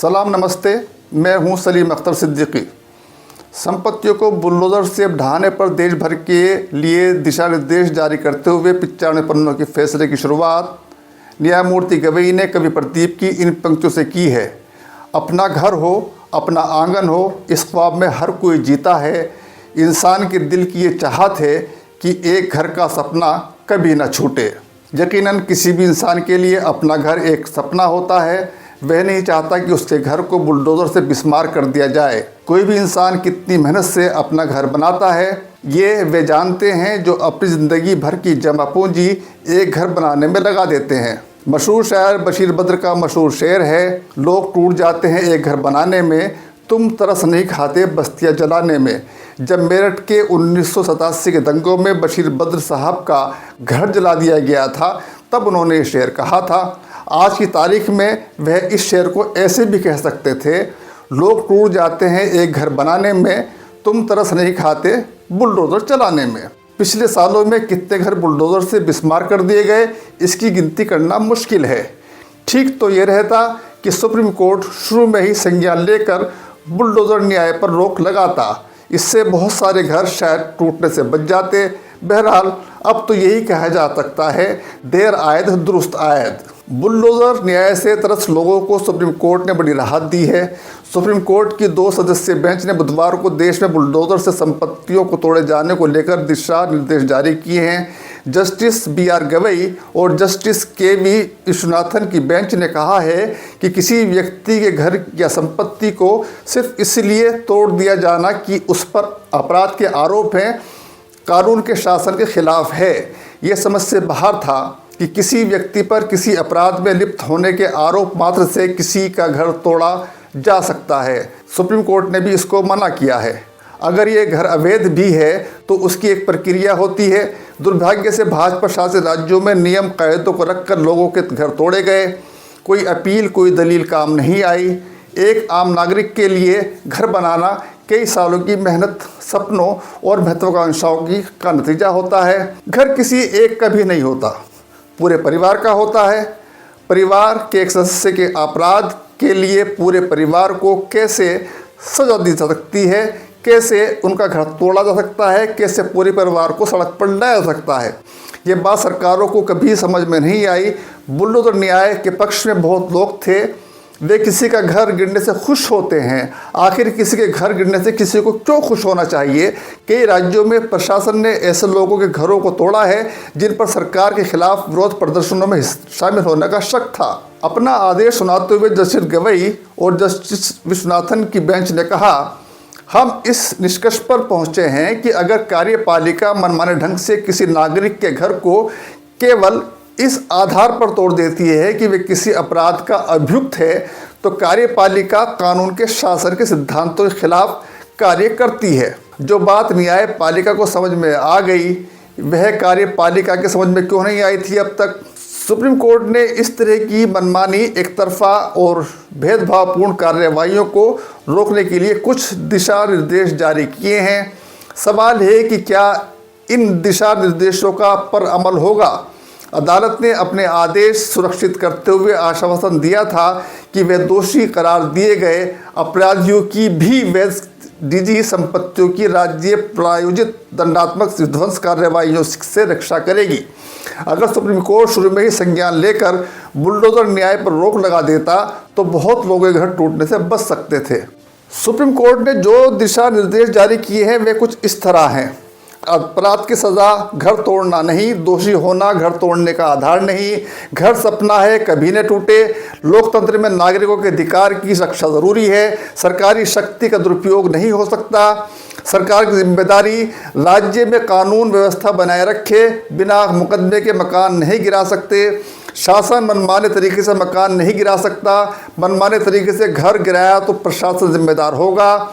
सलाम नमस्ते, मैं हूं सलीम अख्तर सिद्दीकी। संपत्तियों को बुलडोज़र से ढहाने पर देश भर के लिए दिशा निर्देश जारी करते हुए 95 पन्नों के फैसले की शुरुआत न्यायमूर्ति गवई ने कवि प्रदीप की इन पंक्तियों से की है। अपना घर हो, अपना आंगन हो, इस ख्वाब में हर कोई जीता है। इंसान के दिल की ये चाहत है कि एक घर का सपना कभी न छूटे। यकीनन किसी भी इंसान के लिए अपना घर एक सपना होता है। वह नहीं चाहता कि उसके घर को बुलडोज़र से बिस्मार कर दिया जाए। कोई भी इंसान कितनी मेहनत से अपना घर बनाता है, ये वे जानते हैं जो अपनी ज़िंदगी भर की जमा पूंजी एक घर बनाने में लगा देते हैं। मशहूर शायर बशीर बद्र का मशहूर शेर है, लोग टूट जाते हैं एक घर बनाने में, तुम तरस नहीं खाते बस्तियाँ जलाने में। जब मेरठ के 1987 के दंगों में बशीर बद्र साहब का घर जला दिया गया था, तब उन्होंने ये शेर कहा था। आज की तारीख में वह इस शेर को ऐसे भी कह सकते थे, लोग टूट जाते हैं एक घर बनाने में, तुम तरस नहीं खाते बुलडोज़र चलाने में। पिछले सालों में कितने घर बुलडोज़र से बिस्मार कर दिए गए, इसकी गिनती करना मुश्किल है। ठीक तो ये रहता कि सुप्रीम कोर्ट शुरू में ही संज्ञान लेकर बुलडोज़र न्याय पर रोक लगाता, इससे बहुत सारे घर शायद टूटने से बच जाते। बहरहाल अब तो यही कहा जा सकता है, देर आयद दुरुस्त आयद। बुलडोज़र न्याय से तरस लोगों को सुप्रीम कोर्ट ने बड़ी राहत दी है। सुप्रीम कोर्ट की 2 सदस्यीय बेंच ने बुधवार को देश में बुलडोज़र से संपत्तियों को तोड़े जाने को लेकर दिशा निर्देश जारी किए हैं। जस्टिस BR गवई और जस्टिस KV विश्वनाथन की बेंच ने कहा है कि किसी व्यक्ति के घर या संपत्ति को सिर्फ इसलिए तोड़ दिया जाना कि उस पर अपराध के आरोप हैं, कानून के शासन के खिलाफ है। ये समझ से बाहर था कि किसी व्यक्ति पर किसी अपराध में लिप्त होने के आरोप मात्र से किसी का घर तोड़ा जा सकता है। सुप्रीम कोर्ट ने भी इसको मना किया है। अगर ये घर अवैध भी है तो उसकी एक प्रक्रिया होती है। दुर्भाग्य से भाजपा शासित राज्यों में नियम कायदों को रखकर लोगों के घर तोड़े गए। कोई अपील, कोई दलील काम नहीं आई। एक आम नागरिक के लिए घर बनाना कई सालों की मेहनत, सपनों और महत्वाकांक्षाओं का नतीजा होता है। घर किसी एक का भी नहीं होता, पूरे परिवार का होता है। परिवार के एक सदस्य के अपराध के लिए पूरे परिवार को कैसे सजा दी जा सकती है, कैसे उनका घर तोड़ा जा सकता है, कैसे पूरे परिवार को सड़क पर लाया जा सकता है, ये बात सरकारों को कभी समझ में नहीं आई। बुलडोज़र न्याय के पक्ष में बहुत लोग थे, वे किसी का घर गिरने से खुश होते हैं। आखिर किसी के घर गिरने से किसी को क्यों खुश होना चाहिए? कई राज्यों में प्रशासन ने ऐसे लोगों के घरों को तोड़ा है जिन पर सरकार के खिलाफ विरोध प्रदर्शनों में शामिल होने का शक था। अपना आदेश सुनाते हुए जस्टिस गवई और जस्टिस विश्वनाथन की बेंच ने कहा, हम इस निष्कर्ष पर पहुंचे हैं कि अगर कार्यपालिका मनमाने ढंग से किसी नागरिक के घर को केवल इस आधार पर तोड़ देती है कि वे किसी अपराध का अभियुक्त है, तो कार्यपालिका कानून के शासन के सिद्धांतों के खिलाफ कार्य करती है। जो बात न्यायपालिका को समझ में आ गई, वह कार्यपालिका के समझ में क्यों नहीं आई थी अब तक? सुप्रीम कोर्ट ने इस तरह की मनमानी, एकतरफा और भेदभावपूर्ण कार्रवाइयों को रोकने के लिए कुछ दिशा निर्देश जारी किए हैं। सवाल है कि क्या इन दिशा निर्देशों का पर अमल होगा? अदालत ने अपने आदेश सुरक्षित करते हुए आश्वासन दिया था कि वे दोषी करार दिए गए अपराधियों की भी वैध निजी संपत्तियों की राज्य प्रायोजित दंडात्मक विध्वंस कार्रवाइयों से रक्षा करेगी। अगर सुप्रीम कोर्ट शुरू में ही संज्ञान लेकर बुलडोज़र न्याय पर रोक लगा देता तो बहुत लोग घर टूटने से बच सकते थे। सुप्रीम कोर्ट ने जो दिशा निर्देश जारी किए हैं वे कुछ इस तरह हैं। अपराध की सज़ा घर तोड़ना नहीं, दोषी होना घर तोड़ने का आधार नहीं, घर सपना है कभी न टूटे, लोकतंत्र में नागरिकों के अधिकार की रक्षा ज़रूरी है, सरकारी शक्ति का दुरुपयोग नहीं हो सकता, सरकार की जिम्मेदारी राज्य में कानून व्यवस्था बनाए रखे, बिना मुकदमे के मकान नहीं गिरा सकते, शासन मनमाने तरीके से मकान नहीं गिरा सकता, मनमाने तरीके से घर गिराया तो प्रशासन जिम्मेदार होगा,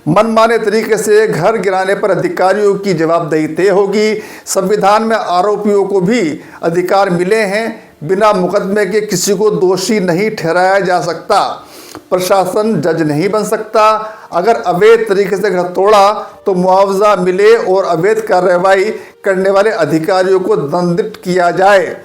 मनमाने तरीके से घर गिराने पर अधिकारियों की जवाबदेही तय होगी। संविधान में आरोपियों को भी अधिकार मिले हैं, बिना मुकदमे के किसी को दोषी नहीं ठहराया जा सकता, प्रशासन जज नहीं बन सकता। अगर अवैध तरीके से घर तोड़ा तो मुआवजा मिले और अवैध कार्रवाई करने वाले अधिकारियों को दंडित किया जाए।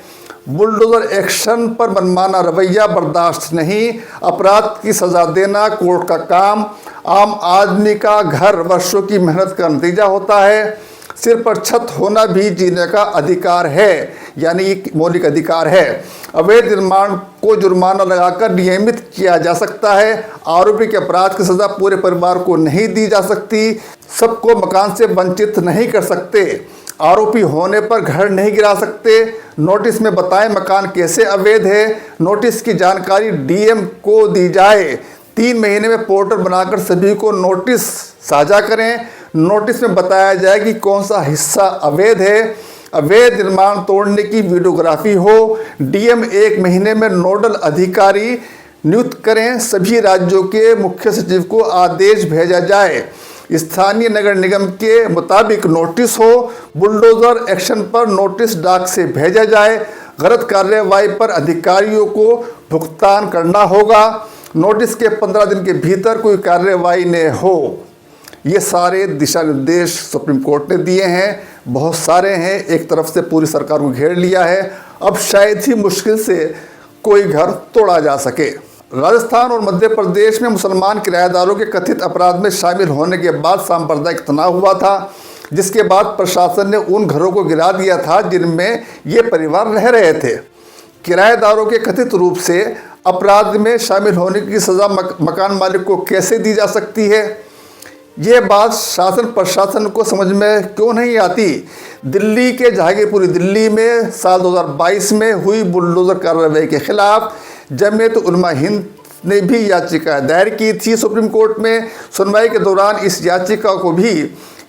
बुलडोजर एक्शन पर मनमाना रवैया बर्दाश्त नहीं। अपराध की सजा देना कोर्ट का काम। आम आदमी का घर वर्षों की मेहनत का नतीजा होता है। सिर पर छत होना भी जीने का अधिकार है, यानी एक मौलिक अधिकार है। अवैध निर्माण को जुर्माना लगाकर नियमित किया जा सकता है। आरोपी के अपराध की सजा पूरे परिवार को नहीं दी जा सकती। सबको मकान से वंचित नहीं कर सकते। आरोपी होने पर घर नहीं गिरा सकते। नोटिस में बताएं मकान कैसे अवैध है। नोटिस की जानकारी डीएम को दी जाए। 3 महीने में पोर्टल बनाकर सभी को नोटिस साझा करें। नोटिस में बताया जाए कि कौन सा हिस्सा अवैध है। अवैध निर्माण तोड़ने की वीडियोग्राफी हो। डीएम 1 महीने में नोडल अधिकारी नियुक्त करें। सभी राज्यों के मुख्य सचिव को आदेश भेजा जाए। स्थानीय नगर निगम के मुताबिक नोटिस हो। बुलडोजर एक्शन पर नोटिस डाक से भेजा जाए। गलत कार्रवाई पर अधिकारियों को भुगतान करना होगा। नोटिस के 15 दिन के भीतर कोई कार्रवाई न हो। ये सारे दिशा निर्देश सुप्रीम कोर्ट ने दिए हैं। बहुत सारे हैं, एक तरफ से पूरी सरकार को घेर लिया है। अब शायद ही मुश्किल से कोई घर तोड़ा जा सके। राजस्थान और मध्य प्रदेश में मुसलमान किराएदारों के कथित अपराध में शामिल होने के बाद सांप्रदायिक तनाव हुआ था, जिसके बाद प्रशासन ने उन घरों को गिरा दिया था जिनमें ये परिवार रह रहे थे। किराएदारों के कथित रूप से अपराध में शामिल होने की सज़ा मकान मालिक को कैसे दी जा सकती है, ये बात शासन प्रशासन को समझ में क्यों नहीं आती। दिल्ली के जहांगीरपुरी दिल्ली में साल 2022 में हुई बुलडोजर कार्रवाई के खिलाफ जमीयत उलमा हिंद ने भी याचिका दायर की थी सुप्रीम कोर्ट में। सुनवाई के दौरान इस याचिका को भी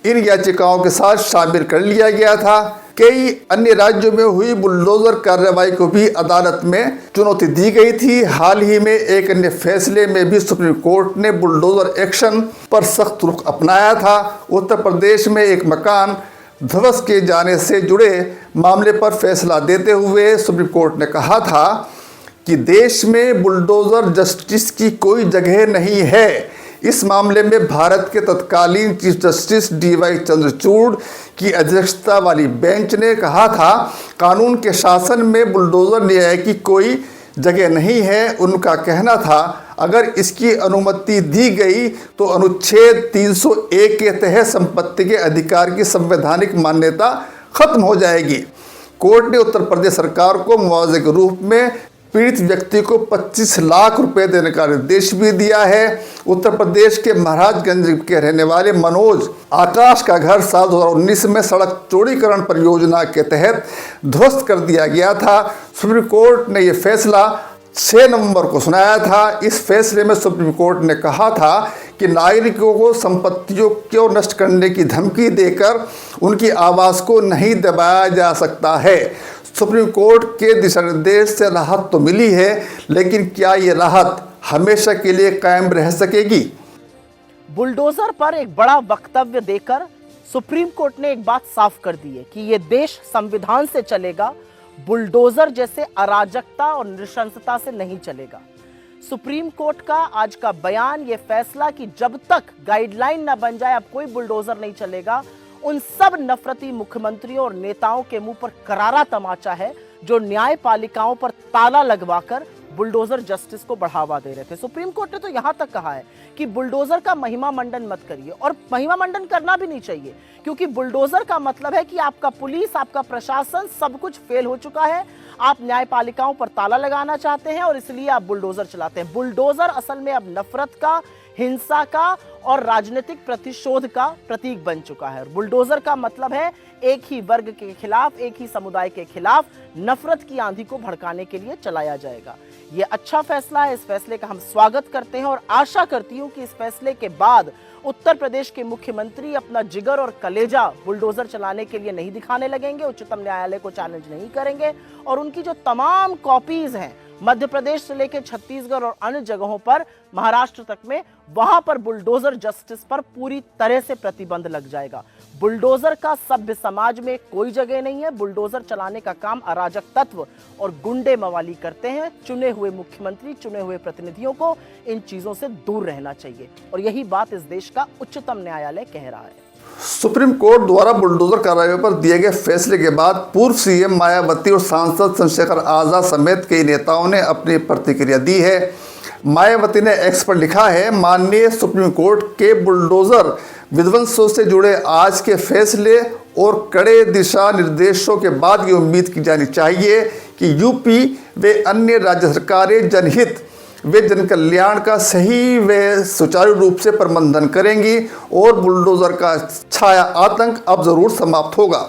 इन याचिकाओं के साथ शामिल कर लिया गया था। कई अन्य राज्यों में हुई बुलडोजर कार्रवाई को भी अदालत में चुनौती दी गई थी। हाल ही में एक अन्य फैसले में भी सुप्रीम कोर्ट ने बुलडोजर एक्शन पर सख्त रुख अपनाया था। उत्तर प्रदेश में एक मकान ध्वस्त किए जाने से जुड़े मामले पर फैसला देते हुए सुप्रीम कोर्ट ने कहा था कि देश में बुलडोजर जस्टिस की कोई जगह नहीं है। इस मामले में भारत के तत्कालीन चीफ जस्टिस डीवाई चंद्रचूड़ की अध्यक्षता वाली बेंच ने कहा था कानून के शासन में बुलडोजर न्याय की कोई जगह नहीं है। उनका कहना था अगर इसकी अनुमति दी गई तो अनुच्छेद 301 के तहत संपत्ति के अधिकार की संवैधानिक मान्यता खत्म हो जाएगी। कोर्ट ने उत्तर प्रदेश सरकार को मुआवजे के रूप में पीड़ित व्यक्ति को 25 लाख रुपए देने का निर्देश भी दिया है। उत्तर प्रदेश के महाराजगंज के रहने वाले मनोज आकाश का घर साल 2019 में सड़क चौड़ीकरण परियोजना के तहत ध्वस्त कर दिया गया था। सुप्रीम कोर्ट ने यह फैसला 6 नवंबर को सुनाया था। इस फैसले में सुप्रीम कोर्ट ने कहा था कि नागरिकों को संपत्तियों को नष्ट करने की धमकी देकर उनकी आवाज़ को नहीं दबाया जा सकता है। सुप्रीम कोर्ट के दिशा निर्देश से राहत तो मिली है, लेकिन क्या ये राहत हमेशा के लिए कायम रह सकेगी? बुलडोजर पर एक बड़ा वक्तव्य देकर सुप्रीम कोर्ट ने एक बात साफ कर दी है कि ये देश संविधान से चलेगा, बुलडोजर जैसे अराजकता और नृशंसता से नहीं चलेगा। सुप्रीम कोर्ट का आज का बयान, ये फैसला कि जब तक गाइडलाइन न बन जाए अब कोई बुलडोजर नहीं चलेगा, उन सब नफरती मुख्यमंत्रियों और नेताओं के मुंह पर करारा तमाचा है जो न्यायपालिकाओं पर ताला लगवाकर बुलडोजर जस्टिस को बढ़ावा दे रहे थे। सुप्रीम कोर्ट ने तो यहां तक कहा है कि बुलडोजर का महिमा मंडन मत करिए, और महिमा मंडन करना भी नहीं चाहिए, क्योंकि बुलडोजर का मतलब है कि आपका पुलिस, आपका प्रशासन सब कुछ फेल हो चुका है। आप न्यायपालिकाओं पर ताला लगाना चाहते हैं और इसलिए आप बुलडोजर चलाते हैं। बुलडोजर असल में अब नफरत का, हिंसा का और राजनीतिक प्रतिशोध का प्रतीक बन चुका है। बुलडोजर का मतलब है एक ही वर्ग के खिलाफ, एक ही समुदाय के खिलाफ नफरत की आंधी को भड़काने के लिए चलाया जाएगा। यह अच्छा फैसला है, इस फैसले का हम स्वागत करते हैं और आशा करती हूं कि इस फैसले के बाद उत्तर प्रदेश के मुख्यमंत्री अपना जिगर और कलेजा बुलडोजर चलाने के लिए नहीं दिखाने लगेंगे, उच्चतम न्यायालय को चैलेंज नहीं करेंगे और उनकी जो तमाम कॉपीज हैं मध्य प्रदेश से लेकर छत्तीसगढ़ और अन्य जगहों पर, महाराष्ट्र तक में, वहां पर बुलडोजर जस्टिस पर पूरी तरह से प्रतिबंध लग जाएगा। बुलडोजर का सभ्य समाज में कोई जगह नहीं है। बुलडोजर चलाने का काम अराजक तत्व और गुंडे मवाली करते हैं। चुने हुए मुख्यमंत्री, चुने हुए प्रतिनिधियों को इन चीजों से दूर रहना चाहिए और यही बात इस देश का उच्चतम न्यायालय कह रहा है। सुप्रीम कोर्ट द्वारा बुलडोजर कार्रवाई पर दिए गए फैसले के बाद पूर्व सीएम मायावती और सांसद चंद्रशेखर आजाद समेत कई नेताओं ने अपनी प्रतिक्रिया दी है। मायावती ने एक्स पर लिखा है, माननीय सुप्रीम कोर्ट के बुलडोजर विध्वंसों से जुड़े आज के फैसले और कड़े दिशा निर्देशों के बाद ये उम्मीद की जानी चाहिए कि यूपी व अन्य राज्य सरकारें जनहित वे जन कल्याण का सही व सुचारू रूप से प्रबंधन करेंगी और बुलडोजर का छाया आतंक अब जरूर समाप्त होगा।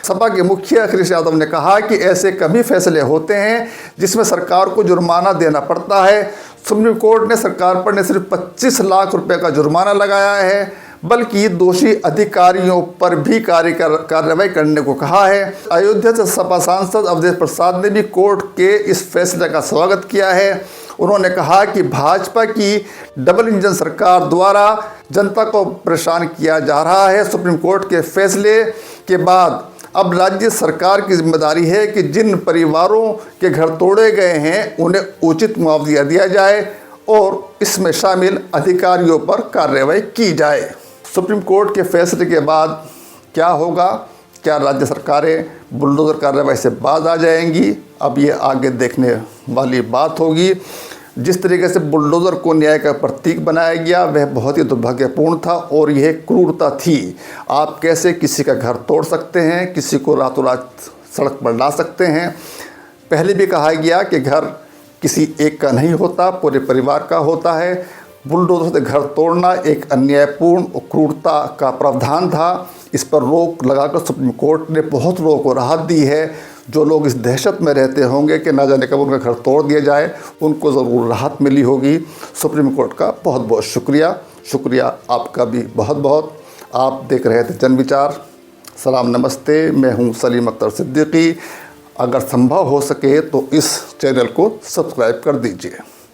सपा के मुखिया अखिलेश यादव ने कहा कि ऐसे कभी फैसले होते हैं जिसमें सरकार को जुर्माना देना पड़ता है। सुप्रीम कोर्ट ने सरकार पर न सिर्फ 25 लाख रुपए का जुर्माना लगाया है बल्कि दोषी अधिकारियों पर भी कार्रवाई करने को कहा है। अयोध्या से सपा सांसद अवधेश प्रसाद ने भी कोर्ट के इस फैसले का स्वागत किया है। उन्होंने कहा कि भाजपा की डबल इंजन सरकार द्वारा जनता को परेशान किया जा रहा है। सुप्रीम कोर्ट के फैसले के बाद अब राज्य सरकार की जिम्मेदारी है कि जिन परिवारों के घर तोड़े गए हैं उन्हें उचित मुआवजा दिया जाए और इसमें शामिल अधिकारियों पर कार्रवाई की जाए। सुप्रीम कोर्ट के फैसले के बाद क्या होगा? क्या राज्य सरकारें बुलडोजर कार्रवाई से बाज आ जाएंगी? अब ये आगे देखने वाली बात होगी। जिस तरीके से बुलडोजर को न्याय का प्रतीक बनाया गया वह बहुत ही दुर्भाग्यपूर्ण था और यह क्रूरता थी। आप कैसे किसी का घर तोड़ सकते हैं, किसी को रातों रात सड़क पर ला सकते हैं। पहले भी कहा गया कि घर किसी एक का नहीं होता, पूरे परिवार का होता है। बुलडोजर से घर तोड़ना एक अन्यायपूर्ण और क्रूरता का प्रावधान था। इस पर रोक लगाकर सुप्रीम कोर्ट ने बहुत लोगों को राहत दी है। जो लोग इस दहशत में रहते होंगे कि ना जाने कब उनका घर तोड़ दिया जाए, उनको ज़रूर राहत मिली होगी। सुप्रीम कोर्ट का बहुत बहुत शुक्रिया आपका भी बहुत बहुत। आप देख रहे थे जन विचार। सलाम नमस्ते, मैं हूं सलीम अख्तर सिद्दीकी। अगर संभव हो सके तो इस चैनल को सब्सक्राइब कर दीजिए।